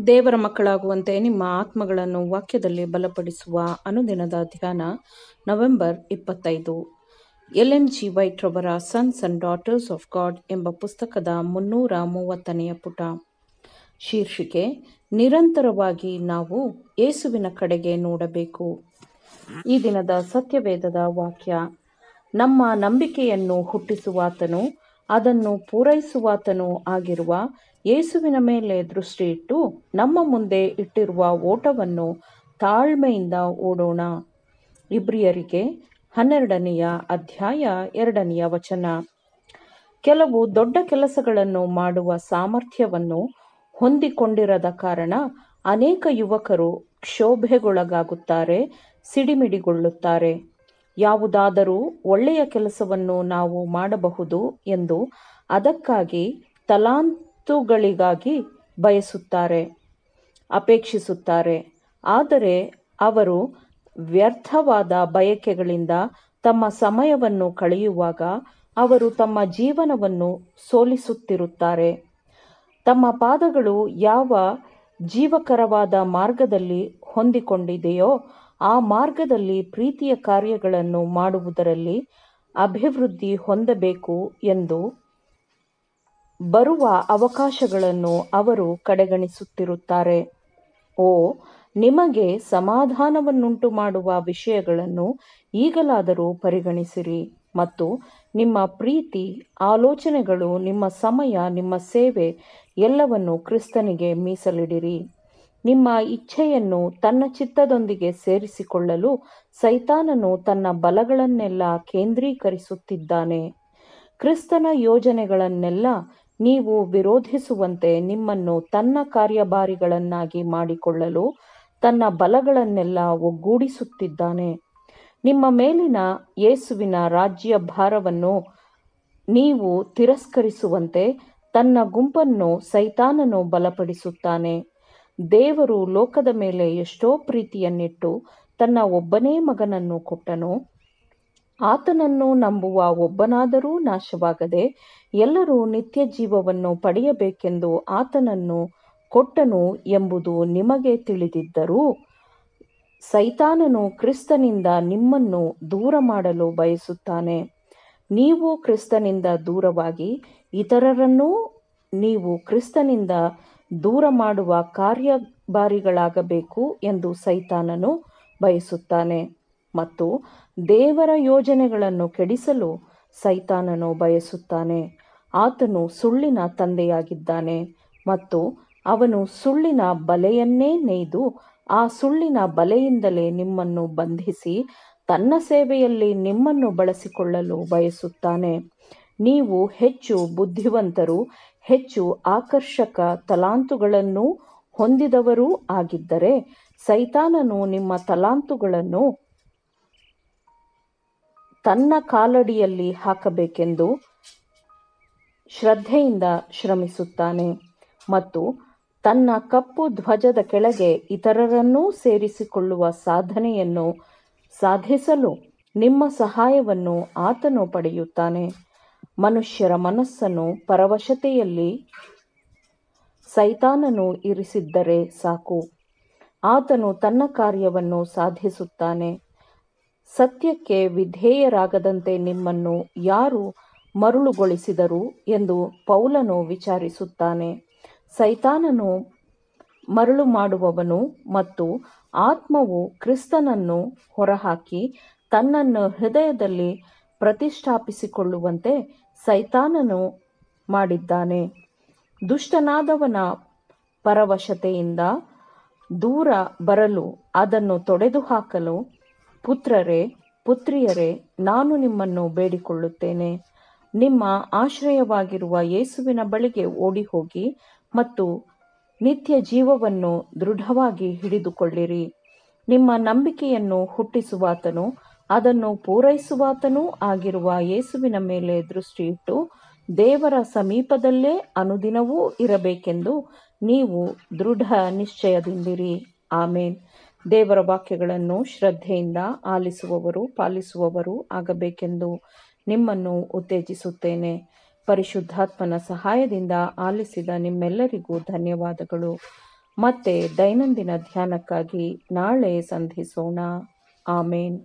ದೇವರ ಮಕ್ಕಳಾಗುವಂತೆ ನಿಮ್ಮ ಆತ್ಮಗಳನ್ನು ವಾಕ್ಯದಲ್ಲಿ ಬಲಪಡಿಸುವ ಅನುದಿನದ ಧ್ಯಾನ ನವೆಂಬರ್ 25. ಎಲ್.ಎನ್. ಜಿ. ವೈಟ್ ರವರ sons and daughters of god ಎಂಬ ಪುಸ್ತಕದ 330ನೇ ಪುಟ. ಶೀರ್ಷಿಕೆ: ನಿರಂತರವಾಗಿ ನಾವು ಯೇಸುವಿನ ಕಡೆಗೆ ನೋಡಬೇಕು. ಈ ದಿನದ ಸತ್ಯವೇದದ ವಾಕ್ಯ: ನಮ್ಮ ನಂಬಿಕೆಯನ್ನು ಹುಟ್ಟಿಸುವಾತನು, ಅದನ್ನು ಪೂರೈಸುವಾತನೂ ಆಗಿರುವ ಯೇಸುವಿನ ಮೇಲೆ ದೃಷ್ಟಿಯಿಟ್ಟು ನಮ್ಮ ಮುಂದೆ ಇಟ್ಟಿರುವ ಓಟವನ್ನು ತಾಳ್ಮೆಯಿಂದ ಓಡೋಣ. ಇಬ್ರಿಯರಿಗೆ 12ನೇ ಅಧ್ಯಾಯ 2ನೇ ವಚನ. ಕೆಲವು ದೊಡ್ಡ ಕೆಲಸಗಳನ್ನು ಮಾಡುವ ಸಾಮರ್ಥ್ಯವನ್ನು ಹೊಂದಿಕೊಂಡಿರದ ಕಾರಣ ಅನೇಕ ಯುವಕರು ಕ್ಷೋಭೆಗೊಳಗಾಗುತ್ತಾರೆ, ಸಿಡಿಮಿಡಿಗೊಳ್ಳುತ್ತಾರೆ. ಯಾವುದಾದರೂ ಒಳ್ಳೆಯ ಕೆಲಸವನ್ನು ನಾವು ಮಾಡಬಹುದು ಎಂದು ಅದಕ್ಕಾಗಿ ತಲಾಂತುಗಳಿಗಾಗಿ ಬಯಸುತ್ತಾರೆ, ಅಪೇಕ್ಷಿಸುತ್ತಾರೆ. ಆದರೆ ಅವರು ವ್ಯರ್ಥವಾದ ಬಯಕೆಗಳಿಂದ ತಮ್ಮ ಸಮಯವನ್ನು ಕಳೆಯುವಾಗ ಅವರು ತಮ್ಮ ಜೀವನವನ್ನು ಸೋಲಿಸುತ್ತಿರುತ್ತಾರೆ. ತಮ್ಮ ಪಾದಗಳು ಯಾವ ಜೀವಕರವಾದ ಮಾರ್ಗದಲ್ಲಿ ಹೊಂದಿಕೊಂಡಿದೆಯೋ ಆ ಮಾರ್ಗದಲ್ಲಿ ಪ್ರೀತಿಯ ಕಾರ್ಯಗಳನ್ನು ಮಾಡುವುದರಲ್ಲಿ ಅಭಿವೃದ್ಧಿ ಹೊಂದಬೇಕು ಎಂದು ಬರುವ ಅವಕಾಶಗಳನ್ನು ಅವರು ಕಡೆಗಣಿಸುತ್ತಿರುತ್ತಾರೆ. ಓ, ನಿಮಗೆ ಸಮಾಧಾನವನ್ನುಂಟು ಮಾಡುವ ವಿಷಯಗಳನ್ನು ಈಗಲಾದರೂ ಪರಿಗಣಿಸಿರಿ ಮತ್ತು ನಿಮ್ಮ ಪ್ರೀತಿ, ಆಲೋಚನೆಗಳು, ನಿಮ್ಮ ಸಮಯ, ನಿಮ್ಮ ಸೇವೆ ಎಲ್ಲವನ್ನು ಕ್ರಿಸ್ತನಿಗೆ ಮೀಸಲಿಡಿರಿ. ನಿಮ್ಮ ಇಚ್ಛೆಯನ್ನು ತನ್ನ ಚಿತ್ತದೊಂದಿಗೆ ಸೇರಿಸಿಕೊಳ್ಳಲು ಸೈತಾನನು ತನ್ನ ಬಲಗಳನ್ನೆಲ್ಲ ಕೇಂದ್ರೀಕರಿಸುತ್ತಿದ್ದಾನೆ. ಕ್ರಿಸ್ತನ ಯೋಜನೆಗಳನ್ನೆಲ್ಲ ನೀವು ವಿರೋಧಿಸುವಂತೆ ನಿಮ್ಮನ್ನು ತನ್ನ ಕಾರ್ಯಭಾರಿಗಳನ್ನಾಗಿ ಮಾಡಿಕೊಳ್ಳಲು ತನ್ನ ಬಲಗಳನ್ನೆಲ್ಲ ಒಗ್ಗೂಡಿಸುತ್ತಿದ್ದಾನೆ. ನಿಮ್ಮ ಮೇಲಿನ ಯೇಸುವಿನ ರಾಜ್ಯಭಾರವನ್ನು ನೀವು ತಿರಸ್ಕರಿಸುವಂತೆ ತನ್ನ ಗುಂಪನ್ನು ಸೈತಾನನು ಬಲಪಡಿಸುತ್ತಾನೆ. ದೇವರು ಲೋಕದ ಮೇಲೆ ಎಷ್ಟೋ ಪ್ರೀತಿಯನ್ನಿಟ್ಟು ತನ್ನ ಒಬ್ಬನೇ ಮಗನನ್ನು ಕೊಟ್ಟನು. ಆತನನ್ನು ನಂಬುವ ಒಬ್ಬನಾದರೂ ನಾಶವಾಗದೆ ಎಲ್ಲರೂ ನಿತ್ಯ ಜೀವವನ್ನು ಪಡೆಯಬೇಕೆಂದು ಆತನನ್ನು ಕೊಟ್ಟನು ಎಂಬುದು ನಿಮಗೆ ತಿಳಿದಿದ್ದರೂ ಸೈತಾನನು ಕ್ರಿಸ್ತನಿಂದ ನಿಮ್ಮನ್ನು ದೂರ ಮಾಡಲು ಬಯಸುತ್ತಾನೆ. ನೀವು ಕ್ರಿಸ್ತನಿಂದ ದೂರವಾಗಿ ಇತರರನ್ನೂ ನೀವು ಕ್ರಿಸ್ತನಿಂದ ದೂರ ಮಾಡುವ ಕಾರ್ಯಭಾರಿಗಳಾಗಬೇಕು ಎಂದು ಸೈತಾನನು ಬಯಸುತ್ತಾನೆ. ಮತ್ತು ದೇವರ ಯೋಜನೆಗಳನ್ನು ಕೆಡಿಸಲು ಸೈತಾನನು ಬಯಸುತ್ತಾನೆ. ಆತನು ಸುಳ್ಳಿನ ತಂದೆಯಾಗಿದ್ದಾನೆ ಮತ್ತು ಅವನು ಸುಳ್ಳಿನ ಬಲೆಯನ್ನೇ ನೇಯ್ದು ಆ ಸುಳ್ಳಿನ ಬಲೆಯಿಂದಲೇ ನಿಮ್ಮನ್ನು ಬಂಧಿಸಿ ತನ್ನ ಸೇವೆಯಲ್ಲಿ ನಿಮ್ಮನ್ನು ಬಳಸಿಕೊಳ್ಳಲು ಬಯಸುತ್ತಾನೆ. ನೀವು ಹೆಚ್ಚು ಬುದ್ಧಿವಂತರೂ ಹೆಚ್ಚು ಆಕರ್ಷಕ ತಲಾಂತುಗಳನ್ನು ಹೊಂದಿದವರೂ ಆಗಿದ್ದರೆ ಸೈತಾನನು ನಿಮ್ಮ ತಲಾಂತುಗಳನ್ನು ತನ್ನ ಕಾಲಡಿಯಲ್ಲಿ ಹಾಕಬೇಕೆಂದು ಶ್ರದ್ಧೆಯಿಂದ ಶ್ರಮಿಸುತ್ತಾನೆ ಮತ್ತು ತನ್ನ ಕಪ್ಪು ಧ್ವಜದ ಕೆಳಗೆ ಇತರರನ್ನೂ ಸೇರಿಸಿಕೊಳ್ಳುವ ಸಾಧನೆಯನ್ನು ಸಾಧಿಸಲು ನಿಮ್ಮ ಸಹಾಯವನ್ನು ಆತನು ಪಡೆಯುತ್ತಾನೆ. ಮನುಷ್ಯರ ಮನಸ್ಸನ್ನು ಪರವಶತೆಯಲ್ಲಿ ಸೈತಾನನು ಇರಿಸಿದ್ದರೆ ಸಾಕು, ಆತನು ತನ್ನ ಕಾರ್ಯವನ್ನು ಸಾಧಿಸುತ್ತಾನೆ. ಸತ್ಯಕ್ಕೆ ವಿಧೇಯರಾಗದಂತೆ ನಿಮ್ಮನ್ನು ಯಾರು ಮರುಳುಗೊಳಿಸಿದರು ಎಂದು ಪೌಲನು ವಿಚಾರಿಸುತ್ತಾನೆ. ಸೈತಾನನು ಮರಳು ಮಾಡುವವನು ಮತ್ತು ಆತ್ಮವು ಕ್ರಿಸ್ತನನ್ನು ಹೊರಹಾಕಿ ತನ್ನನ್ನು ಹೃದಯದಲ್ಲಿ ಪ್ರತಿಷ್ಠಾಪಿಸಿಕೊಳ್ಳುವಂತೆ ಸೈತಾನನು ಮಾಡಿದ್ದಾನೆ. ದುಷ್ಟನಾದವನ ಪರವಶತೆಯಿಂದ ದೂರ ಬರಲು ಅದನ್ನು ತೊಡೆದುಹಾಕಲು ಪುತ್ರರೇ, ಪುತ್ರಿಯರೇ, ನಾನು ನಿಮ್ಮನ್ನು ಬೇಡಿಕೊಳ್ಳುತ್ತೇನೆ. ನಿಮ್ಮ ಆಶ್ರಯವಾಗಿರುವ ಯೇಸುವಿನ ಬಳಿಗೆ ಓಡಿಹೋಗಿ ಮತ್ತು ನಿತ್ಯ ಜೀವವನ್ನು ದೃಢವಾಗಿ ಹಿಡಿದುಕೊಳ್ಳಿರಿ. ನಿಮ್ಮ ನಂಬಿಕೆಯನ್ನು ಹುಟ್ಟಿಸುವಾತನು, ಅದನ್ನು ಪೂರೈಸುವಾತನೂ ಆಗಿರುವ ಯೇಸುವಿನ ಮೇಲೆ ದೃಷ್ಟಿಯಿಟ್ಟು ದೇವರ ಸಮೀಪದಲ್ಲೇ ಅನುದಿನವೂ ಇರಬೇಕೆಂದು ನೀವು ದೃಢ ನಿಶ್ಚಯದಿಂದಿರಿ. ಆಮೇನ್. ದೇವರ ವಾಕ್ಯಗಳನ್ನು ಶ್ರದ್ಧೆಯಿಂದ ಆಲಿಸುವವರು, ಪಾಲಿಸುವವರು ಆಗಬೇಕೆಂದು ನಿಮ್ಮನ್ನು ಉತ್ತೇಜಿಸುತ್ತೇನೆ. ಪರಿಶುದ್ಧಾತ್ಮನ ಸಹಾಯದಿಂದ ಆಲಿಸಿದ ನಿಮ್ಮೆಲ್ಲರಿಗೂ ಧನ್ಯವಾದಗಳು. ಮತ್ತೆ ದೈನಂದಿನ ಧ್ಯಾನಕ್ಕಾಗಿ ನಾಳೆ ಸಂಧಿಸೋಣ. ಆಮೇನ್.